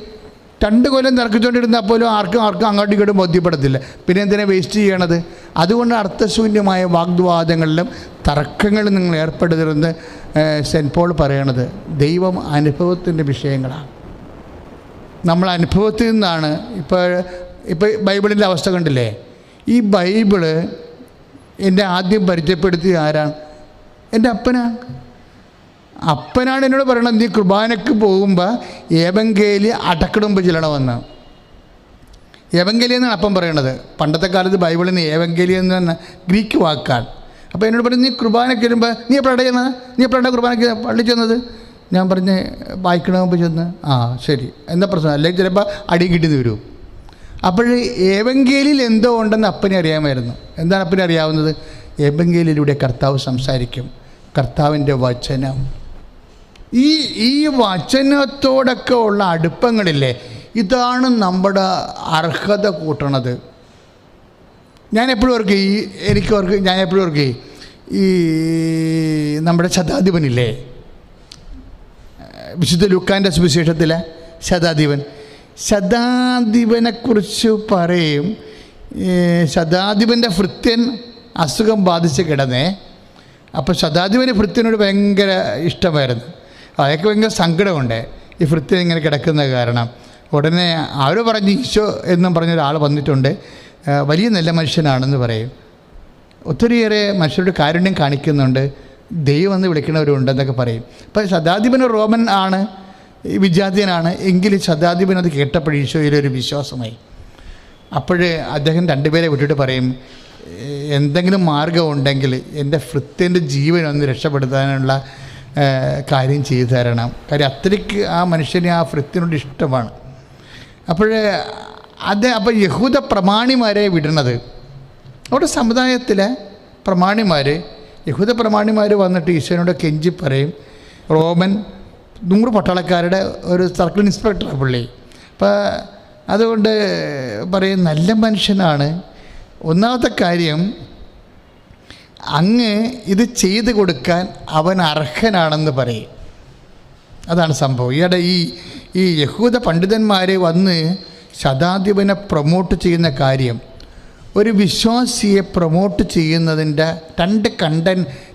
2 കൊല്ലം തർക്കിച്ചുകൊണ്ടിരുന്നാൽ പോലും ആർക്കും അങ്ങോട്ടും ഇങ്ങോട്ടും ബോധ്യപ്പെടത്തില്ല. പിന്നെ എന്തിനാണ് വേസ്റ്റ് ചെയ്യണത്? അതുകൊണ്ട് അർത്ഥശൂന്യമായ വാഗ്വാദങ്ങളിലും തർക്കങ്ങളിലും നിങ്ങൾ ഏർപ്പെടരുതെന്ന് സെൻറ്റ് പോൾ പറയണത്. ദൈവം അനുഭവത്തിൻ്റെ വിഷയങ്ങളാണ്. നമ്മൾ അനുഭവത്തിൽ നിന്നാണ്. ഇപ്പോൾ ബൈബിളിൻ്റെ അവസ്ഥ കണ്ടില്ലേ? ഈ ബൈബിള് എന്നെ ആദ്യം പരിചയപ്പെടുത്തിയ ആരാണ്? എൻ്റെ അപ്പനാണ് എന്നോട് പറയണത്, നീ കുർബാനയ്ക്ക് പോകുമ്പോൾ ഏവങ്കേലി അടക്കിടുമ്പോൾ ചെല്ലണമെന്ന്. ഏവങ്കേലി എന്നാണ് അപ്പം പറയണത്. പണ്ടത്തെ കാലത്ത് ബൈബിളിൽ നിന്ന് ഏവങ്കേലി എന്ന് ഗ്രീക്ക് വാക്കാണ്. അപ്പോൾ എന്നോട് പറഞ്ഞു, നീ കുർബാനയ്ക്ക് വരുമ്പോൾ നീ എപ്പോഴാണ് ചെയ്യുന്നത്? നീ എപ്പോഴാണ് കുർബാനയ്ക്ക് പള്ളി ചെന്നത്? ഞാൻ പറഞ്ഞ് വായിക്കണമെങ്കിൽ ചെന്ന്. ശരി, എന്താ പ്രശ്നം? അല്ലെങ്കിൽ ചിലപ്പോൾ അടി കിട്ടിന്ന് വരും. അപ്പോൾ ഏവങ്കേലിയിൽ എന്തോ ഉണ്ടെന്ന് അപ്പനെ അറിയാമായിരുന്നു. എന്താണ് അപ്പനെ അറിയാവുന്നത്? ഏവങ്കേലിയിലൂടെ കർത്താവ് സംസാരിക്കും. കർത്താവിൻ്റെ വചനം, ഈ വചനത്തോടൊക്കെ ഉള്ള അടുപ്പങ്ങളില്ലേ, ഇതാണ് നമ്മുടെ അർഹത കൂട്ടണത്. ഞാൻ എപ്പോഴും ഓർക്കും, ഈ നമ്മുടെ ശതാധിപനില്ലേ, വിശുദ്ധ ലൂക്കാൻ്റെ സുവിശേഷത്തിലെ ശതാധിപനെക്കുറിച്ച് പറയും. ശതാധിപൻ്റെ ഭൃത്യൻ അസുഖം ബാധിച്ച് കിടന്നേ. അപ്പോൾ ശതാധിപന് ഭൃത്യനോട് ഭയങ്കര ഇഷ്ടമായിരുന്നു. അതൊക്കെ ഭയങ്കര സങ്കടമുണ്ട് ഈ ഭൃത്യൻ ഇങ്ങനെ കിടക്കുന്ന കാരണം. ഉടനെ അവർ പറഞ്ഞ് ഈശോ എന്നും പറഞ്ഞൊരാൾ വന്നിട്ടുണ്ട്, വലിയ നല്ല മനുഷ്യനാണെന്ന് പറയും. ഒത്തിരിയേറെ മനുഷ്യരുടെ കാരുണ്യം കാണിക്കുന്നുണ്ട്, ദൈവം എന്ന് വിളിക്കുന്നവരുണ്ടെന്നൊക്കെ പറയും. അപ്പോൾ ശതാധിപൻ റോമൻ ആണ്, വിജാതീയനാണ്. എങ്കിലും ശതാധിപൻ അത് കേട്ടപ്പോൾ ഈശോയിലൊരു വിശ്വാസമായി. അപ്പോൾ അദ്ദേഹം 2 പേരെ വിട്ടിട്ട് പറയും, എന്തെങ്കിലും മാർഗമുണ്ടെങ്കിൽ എൻ്റെ ഭൃത്യൻ്റെ ജീവനൊന്ന് രക്ഷപ്പെടുത്താനുള്ള കാര്യം ചെയ്തു തരണം. കാര്യം അത്രയ്ക്ക് ആ മനുഷ്യനെ ആ ഭൃത്യനോട് ഇഷ്ടമാണ്. അപ്പോൾ യഹൂദ പ്രമാണിമാരെ വിടണത്, അവിടെ സമുദായത്തിലെ യഹൂദ പ്രമാണിമാർ വന്നിട്ട് ഈശോനോട് കെഞ്ചി പറയും, റോമൻ 100 പട്ടാളക്കാരുടെ ഒരു സർക്കിൾ ഇൻസ്പെക്ടറാണ് പുള്ളി. അപ്പം അതുകൊണ്ട് പറയും നല്ല മനുഷ്യനാണ്. ഒന്നാമത്തെ കാര്യം, അങ്ങ് ഇത് ചെയ്തു കൊടുക്കാൻ അവൻ അർഹനാണെന്ന് പറയും. അതാണ് സംഭവം. ഈയിടെ ഈ യഹൂദ പണ്ഡിതന്മാർ വന്ന് ശതാധിപനെ പ്രൊമോട്ട് ചെയ്യുന്ന കാര്യം, ഒരു വിശ്വാസിയെ പ്രൊമോട്ട് ചെയ്യുന്നതിൻ്റെ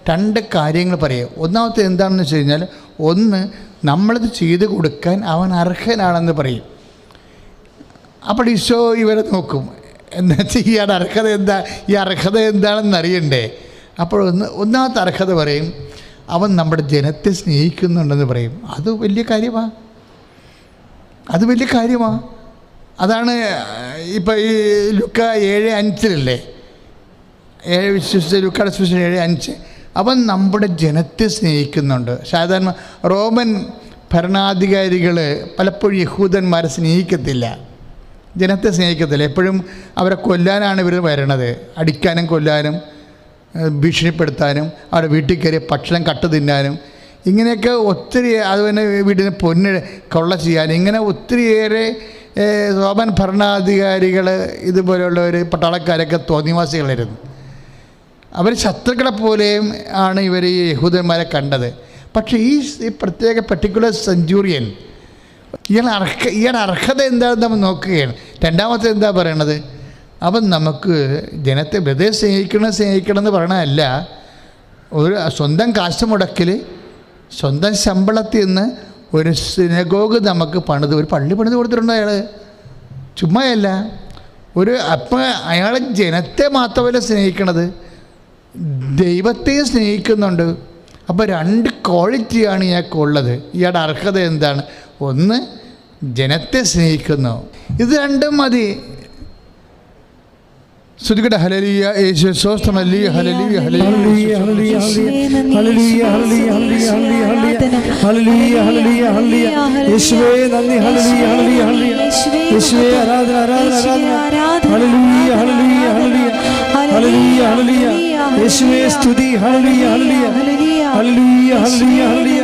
രണ്ട് കാര്യങ്ങൾ പറയും. ഒന്നാമത്തെ എന്താണെന്ന് വെച്ച് കഴിഞ്ഞാൽ, ഒന്ന്, നമ്മളിത് ചെയ്തു കൊടുക്കാൻ അവൻ അർഹനാണെന്ന് പറയും. അപ്പോൾ ഈശോ ഇവരെ നോക്കും, എന്താ വെച്ചാൽ ഈ അർഹത എന്താണെന്ന് അറിയണ്ടേ. അപ്പോൾ ഒന്നാമത്തെ അർഹത പറയും, അവൻ നമ്മുടെ ജനത്തെ സ്നേഹിക്കുന്നുണ്ടെന്ന് പറയും. അത് വലിയ കാര്യമാണ്. അതാണ് ഇപ്പം ഈ ലുക്ക 7:5 ലുക്കയുടെ സുവിശേഷം 7:5. അവൻ നമ്മുടെ ജനത്തെ സ്നേഹിക്കുന്നുണ്ട്. സാധാരണ റോമൻ ഭരണാധികാരികൾ പലപ്പോഴും യഹൂദന്മാരെ സ്നേഹിക്കത്തില്ല, ജനത്തെ സ്നേഹിക്കത്തില്ല. എപ്പോഴും അവരെ കൊല്ലാനാണ് ഇവർ വരണത്. അടിക്കാനും കൊല്ലാനും ഭീഷണിപ്പെടുത്താനും അവരുടെ വീട്ടിൽ കയറി ഭക്ഷണം കട്ട് തിന്നാനും ഇങ്ങനെയൊക്കെ ഒത്തിരി, അതുപോലെ വീടിന് പൊന്ന് കൊള്ള ചെയ്യാനും, ഇങ്ങനെ ഒത്തിരിയേറെ റോമൻ ഭരണാധികാരികൾ ഇതുപോലെയുള്ളവർ പട്ടാളക്കാരൊക്കെ തോന്നിവാസികളായിരുന്നു. അവർ ശത്രുക്കളെ പോലെയും ആണ് ഇവർ ഈ യഹൂദന്മാരെ കണ്ടത്. പക്ഷേ ഈ പ്രത്യേക പെർട്ടിക്കുലർ സെഞ്ചൂറിയൻ ഇയാളുടെ അർഹത എന്താണെന്ന് നമ്മൾ നോക്കുകയാണ്. രണ്ടാമത്തെ എന്താ പറയണത്, അവൻ നമുക്ക് ജനത്തെ വെറുതെ സ്നേഹിക്കണം എന്ന് പറയണതല്ല. ഒരു സ്വന്തം കാശ് മുടക്കിൽ സ്വന്തം ശമ്പളത്തിൽ നിന്ന് ഒരു സിനഗോഗ് നമുക്ക് ഒരു പള്ളി പണിത് കൊടുത്തിട്ടുണ്ട് അയാൾ. ചുമ്മായല്ല. അപ്പം അയാൾ ജനത്തെ മാത്രമല്ല സ്നേഹിക്കണത്, ദൈവത്തെയും സ്നേഹിക്കുന്നുണ്ട്. അപ്പോൾ 2 ക്വാളിറ്റിയാണ് ഇയാൾക്കുള്ളത്. ഇയാളുടെ അർഹത എന്താണ്? ഒന്ന്, ജനത്തെ സ്നേഹിക്കുന്നു. ഇത് രണ്ടും മതി. ശ്രുതികട ഹല്ലേലൂയ, യേശുവേ സ്തോത്രം, hallelujah, hallelujah, hallelujah, hallelujah, hallelujah, hallelujah, hallelujah, യേശുവേ നന്ദി, ഹല്ലേലൂയ, ഹല്ലേലൂയ, ഹല്ലേലൂയ, യേശുവേ ആരാധന, ആരാധന, hallelujah, hallelujah, hallelujah, hallelujah, hallelujah, യേശുവേ സ്തുതി, hallelujah, hallelujah, hallelujah, hallelujah, hallelujah,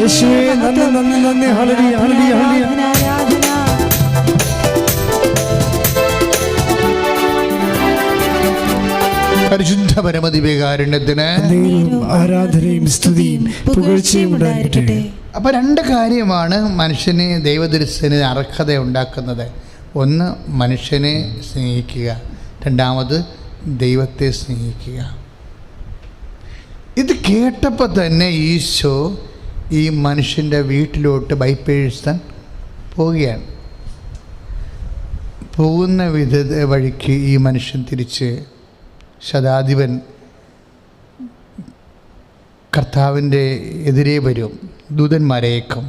യേശുവേ നന്ദി, നന്ദി, നന്ദി, ഹല്ലേലൂയ, ഹല്ലേലൂയ, ഹല്ലേലൂയ. പരിശുദ്ധ പരമദിവ്യകാരുണ്യത്തിന് ആരാധനയും സ്തുതിയും പുകഴ്ചയും ഉണ്ടായിരിക്കട്ടെ. അപ്പോൾ 2 കാര്യമാണ് മനുഷ്യന് ദൈവദൃശ്യന് അർഹത ഉണ്ടാക്കുന്നത്. ഒന്ന്, മനുഷ്യനെ സ്നേഹിക്കുക. രണ്ടാമത്, ദൈവത്തെ സ്നേഹിക്കുക. ഇത് കേട്ടപ്പോൾ തന്നെ ഈശോ ഈ മനുഷ്യൻ്റെ വീട്ടിലോട്ട് ബൈപ്പേഴ്സൺ പോവുകയാണ്. പോകുന്ന വഴിക്ക് ഈ മനുഷ്യൻ തിരിച്ച് ശതാധിപൻ കർത്താവിൻ്റെ എതിരെ വരും. ദൂതന്മാരേക്കും.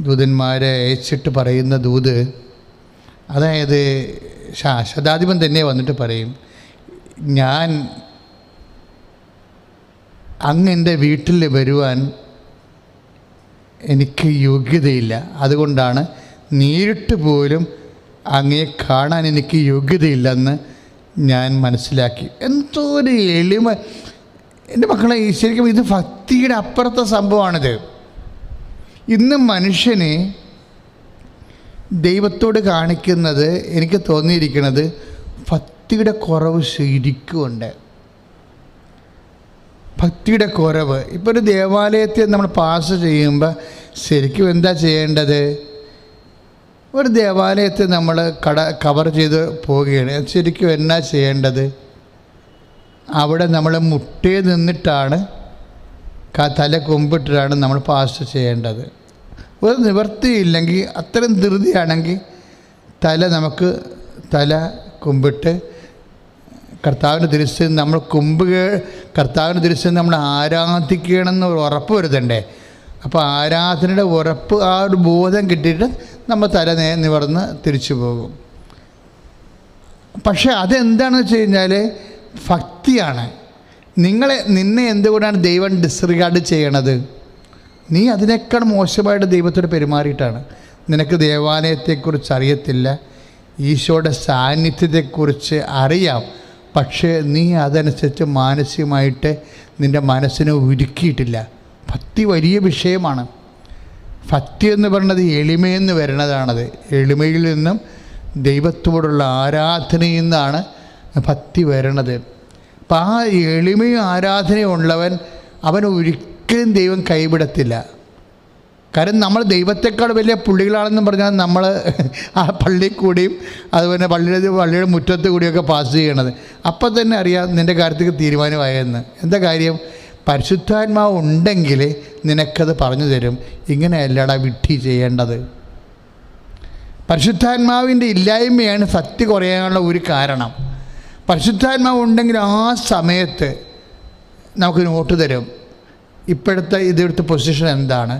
ദൂതന്മാരെ അയച്ചിട്ട് പറയുന്ന ദൂത്, അതായത് ശതാധിപൻ തന്നെ വന്നിട്ട് പറയും, ഞാൻ അങ്ങ് എൻ്റെ വീട്ടിൽ വരുവാൻ എനിക്ക് യോഗ്യതയില്ല, അതുകൊണ്ടാണ് നേരിട്ട് പോലും അങ്ങയെ കാണാൻ എനിക്ക് യോഗ്യതയില്ലെന്ന് ഞാൻ മനസ്സിലാക്കി. എന്തോ ഒരു എളിമ. എൻ്റെ മക്കളെ, ശരിക്കും ഇത് ഭക്തിയുടെ അപ്പുറത്തെ സംഭവമാണിത്. ഇന്ന് മനുഷ്യന് ദൈവത്തോട് കാണിക്കുന്നത്, എനിക്ക് തോന്നിയിരിക്കുന്നത്, ഭക്തിയുടെ കുറവ് ശരിക്കുമുണ്ട്. ഭക്തിയുടെ കുറവ്. ഇപ്പോൾ ഒരു ദേവാലയത്തെ നമ്മൾ പാസ് ചെയ്യുമ്പോൾ ശരിക്കും എന്താ ചെയ്യേണ്ടത്? ഒരു ദേവാലയത്തെ നമ്മൾ കവർ ചെയ്ത് പോവുകയാണ്, ശരിക്കും എന്നാ ചെയ്യേണ്ടത്? അവിടെ നമ്മൾ മുട്ടേ നിന്നിട്ടാണ്, തല കുമ്പിട്ടിട്ടാണ് നമ്മൾ പാസ് ചെയ്യേണ്ടത്. ഒരു നിവൃത്തിയില്ലെങ്കിൽ, അത്രയും ധൃതിയാണെങ്കിൽ നമുക്ക് തല കുമ്പിട്ട് കർത്താവിൻ്റെ തിരുസേന നമ്മൾ കർത്താവിൻ്റെ തിരുസേന നമ്മൾ ആരാധിക്കണമെന്ന് ഒരു ഉറപ്പ് വരുത്തണ്ടേ? അപ്പോൾ ആരാധനയുടെ ഉറപ്പ്, ആ ഒരു ബോധം കിട്ടിയിട്ട് നമ്മൾ തല നിവർന്ന് തിരിച്ചു പോകും. പക്ഷേ അതെന്താണെന്ന് വെച്ച് കഴിഞ്ഞാൽ ഭക്തിയാണ്. നിന്നെ എന്തുകൊണ്ടാണ് ദൈവം ഡിസ്റിഗാർഡ് ചെയ്യണത്? നീ അതിനേക്കാൾ മോശമായിട്ട് ദൈവത്തോട് പെരുമാറിയിട്ടാണ്. നിനക്ക് ദേവാലയത്തെക്കുറിച്ച് അറിയത്തില്ല, ഈശോയുടെ സാന്നിധ്യത്തെക്കുറിച്ച് അറിയാം, പക്ഷേ നീ അതനുസരിച്ച് മാനസികമായിട്ട് നിൻ്റെ മനസ്സിനെ ഒരുക്കിയിട്ടില്ല. ഭക്തി വലിയ വിഷയമാണ്. ഭക്തി എന്ന് പറയുന്നത് എളിമയെന്ന് വരുന്നതാണത്. എളിമയിൽ നിന്നും ദൈവത്തോടുള്ള ആരാധനയിൽ നിന്നാണ് ഭക്തി വരണത്. അപ്പം ആ എളിമയും ആരാധനയും ഉള്ളവൻ അവൻ ഒരിക്കലും ദൈവം കൈവിടത്തില്ല. കാരണം നമ്മൾ ദൈവത്തെക്കാൾ വലിയ പുള്ളികളാണെന്ന് പറഞ്ഞാൽ നമ്മൾ ആ പള്ളിയിൽ കൂടിയും അതുപോലെ പള്ളിയുടെ മുറ്റത്ത് കൂടിയൊക്കെ പാസ് ചെയ്യണത്. അപ്പം തന്നെ അറിയാം നിൻ്റെ കാര്യത്തിൽ തീരുമാനമായെന്ന്. എന്താ കാര്യം? പരിശുദ്ധാത്മാവ് ഉണ്ടെങ്കിൽ നിനക്കത് പറഞ്ഞു തരും, ഇങ്ങനെയല്ലടാ വിഡ്ഢി ചെയ്യേണ്ടത്. പരിശുദ്ധാത്മാവിൻ്റെ ഇല്ലായ്മയാണ് ഭക്തി കുറയാനുള്ള ഒരു കാരണം. പരിശുദ്ധാത്മാവ് ഉണ്ടെങ്കിൽ ആ സമയത്ത് നമുക്ക് നോട്ട് തരും. ഇവിടുത്തെ പൊസിഷൻ എന്താണ്,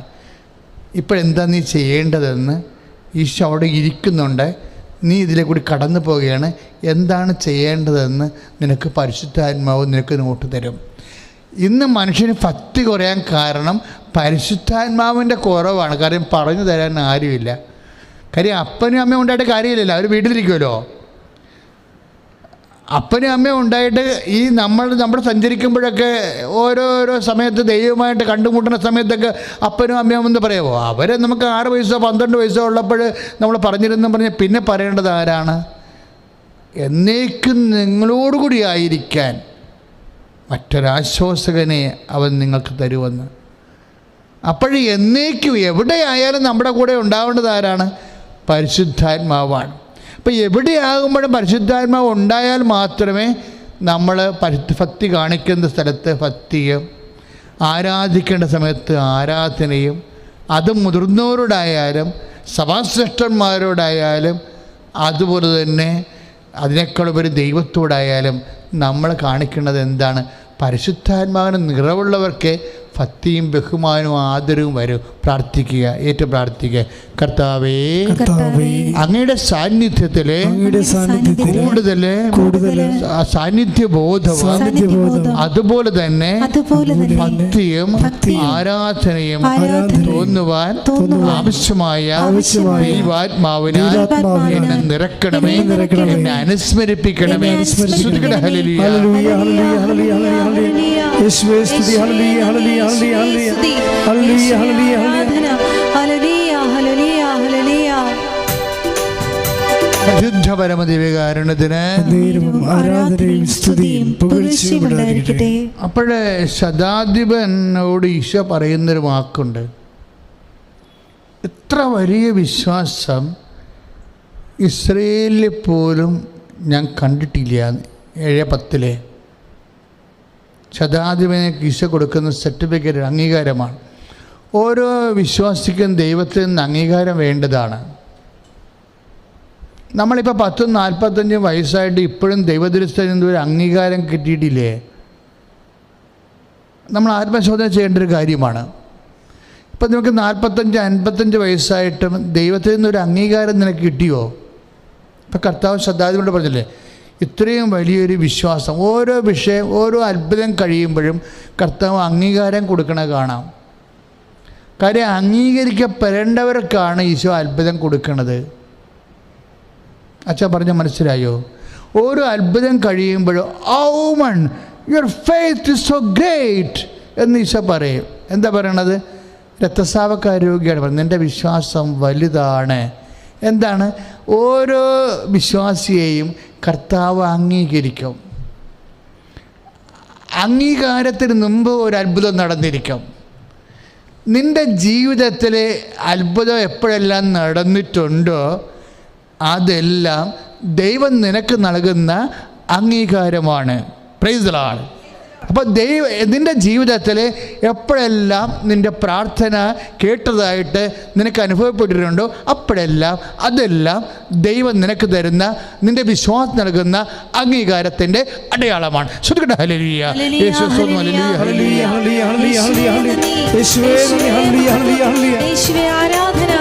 ഇപ്പോഴെന്താ നീ ചെയ്യേണ്ടതെന്ന് ഈശോ അവിടെ ഇരിക്കുന്നുണ്ട്. നീ ഇതിലെ കൂടി കടന്നു പോവുകയാണ്, എന്താണ് ചെയ്യേണ്ടതെന്ന് നിനക്ക് പരിശുദ്ധാത്മാവ് നിനക്ക് നോട്ട് തരും. ഇന്ന് മനുഷ്യന് ഭക്തി കുറയാൻ കാരണം പരിശുദ്ധാത്മാവിൻ്റെ കുറവാണ്. കാര്യം പറഞ്ഞു തരാൻ ആരുമില്ല. കാര്യം അപ്പനും അമ്മയും ഉണ്ടായിട്ട് കാര്യമില്ലല്ലോ, അവർ വീട്ടിലിരിക്കുമല്ലോ. അപ്പനും അമ്മയും ഉണ്ടായിട്ട് ഈ നമ്മൾ സഞ്ചരിക്കുമ്പോഴൊക്കെ ഓരോരോ സമയത്ത് ദൈവമായിട്ട് കണ്ടുമുട്ടുന്ന സമയത്തൊക്കെ അപ്പനും അമ്മയും എന്ന് പറയുമോ? അവരെ നമുക്ക് 6 വയസ്സോ 12 വയസ്സോ ഉള്ളപ്പോൾ നമ്മൾ പറഞ്ഞിരുന്നു പറഞ്ഞ് പിന്നെ പറയേണ്ടത് ആരാണ്? എന്നേക്കും നിങ്ങളോടുകൂടി ആയിരിക്കാൻ മറ്റൊരാശ്വാസകനെ അവൻ നിങ്ങൾക്ക് തരുമെന്ന്. അപ്പോഴും എന്നേക്കും എവിടെയായാലും നമ്മുടെ കൂടെ ഉണ്ടാവേണ്ടത് ആരാണ്? പരിശുദ്ധാത്മാവാണ്. അപ്പോൾ എവിടെയാകുമ്പോഴും പരിശുദ്ധാത്മാവ് ഉണ്ടായാൽ മാത്രമേ നമ്മൾ ഭക്തി കാണിക്കുന്ന സ്ഥലത്ത് ഭക്തിയും ആരാധിക്കേണ്ട സമയത്ത് ആരാധനയും, അത് മുതിർന്നവരോടായാലും സഭാശ്രേഷ്ഠന്മാരോടായാലും അതുപോലെ തന്നെ അതിനേക്കാൾ ഒരു ദൈവത്തോടായാലും നമ്മൾ കാണിക്കുന്നത് എന്താണ്? പരിശുദ്ധാത്മാവിന് നിറവുള്ളവർക്ക് ഭക്തിയും ബഹുമാനവും ആദരവും വരും. പ്രാർത്ഥിക്കുക, ഏറ്റു പ്രാർത്ഥിക്കുക. കർത്താവേ, അങ്ങയുടെ സാന്നിധ്യത്തിലെ കൂടുതൽ സാന്നിധ്യബോധവും അതുപോലെ തന്നെ ഭക്തിയും ആരാധനയും തോന്നുവാൻ ആവശ്യമായ ദൈവാത്മാവിനാൽ എന്നെ നിറക്കണമേ, എന്നെ അനുസ്മരിപ്പിക്കണമേ. പരിശുദ്ധ പരമദിവ്യകാരുണ്യത്തിന് അപ്പോഴേ ശതാധിപനോട് ഈശോ പറയുന്നൊരു വാക്കുണ്ട്. ഇത്ര വലിയ വിശ്വാസം ഇസ്രയേലിൽ പോലും ഞാൻ കണ്ടിട്ടില്ല. 7:10 ശതാധിപനെ ഈശോ കൊടുക്കുന്ന സർട്ടിഫിക്കറ്റ് അംഗീകാരമാണ്. ഓരോ വിശ്വാസിക്കും ദൈവത്തിൽ നിന്ന് അംഗീകാരം വേണ്ടതാണ്. നമ്മളിപ്പോൾ 40-45 വയസ്സായിട്ട് ഇപ്പോഴും ദൈവദൃഷ്ടിയിൽ നിന്ന് ഒരു അംഗീകാരം കിട്ടിയിട്ടില്ലേ? നമ്മൾ ആത്മശോധന ചെയ്യേണ്ട ഒരു കാര്യമാണ്. ഇപ്പം നമുക്ക് 45-55 വയസ്സായിട്ടും ദൈവത്തിൽ നിന്നൊരു അംഗീകാരം നിനക്ക് കിട്ടിയോ? ഇപ്പം കർത്താവ് ശതാധിപനോട് പറഞ്ഞില്ലേ, ഇത്രയും വലിയൊരു വിശ്വാസം, ഓരോ വിഷയം ഓരോ അത്ഭുതം കഴിയുമ്പോഴും കർത്താവ് അംഗീകാരം കൊടുക്കണ കാണാം. കാര്യം അംഗീകരിക്കപ്പെടേണ്ടവർക്കാണ് ഈശോ അത്ഭുതം കൊടുക്കുന്നത്. അച്ഛൻ പറഞ്ഞ മനസ്സിലായോ? ഓരോ അത്ഭുതം കഴിയുമ്പോഴും O man your faith is so great എന്ന് ഈശോ പറയും. എന്താ പറയണത്? രക്തസ്രാവക്കാരോഗ്യമാണ് പറയുന്നത്, നിൻ്റെ വിശ്വാസം വലുതാണ്. എന്താണ്? ഓരോ വിശ്വാസിയെയും കർത്താവ് അംഗീകരിക്കും. അംഗീകാരത്തിന് മുമ്പ് ഒരു അത്ഭുതം നടന്നിരിക്കും. നിൻ്റെ ജീവിതത്തിലെ അത്ഭുതം എപ്പോഴെല്ലാം നടന്നിട്ടുണ്ടോ അതെല്ലാം ദൈവം നിനക്ക് നൽകുന്ന അംഗീകാരമാണ്. Praise the Lord. അപ്പോൾ നിൻ്റെ ജീവിതത്തിൽ എപ്പോഴെല്ലാം നിൻ്റെ പ്രാർത്ഥന കേട്ടതായിട്ട് നിനക്ക് അനുഭവപ്പെട്ടിട്ടുണ്ടോ അപ്പോഴെല്ലാം അതെല്ലാം ദൈവം നിനക്ക് തരുന്ന നിൻ്റെ വിശ്വാസം നൽകുന്ന അംഗീകാരത്തിൻ്റെ അടയാളമാണ്. ശ്രദ്ധിക്കട്ടെ. ഹല്ലേലൂയ, യേശുവേ ഹല്ലേലൂയ, യേശുവേ ആരാധന.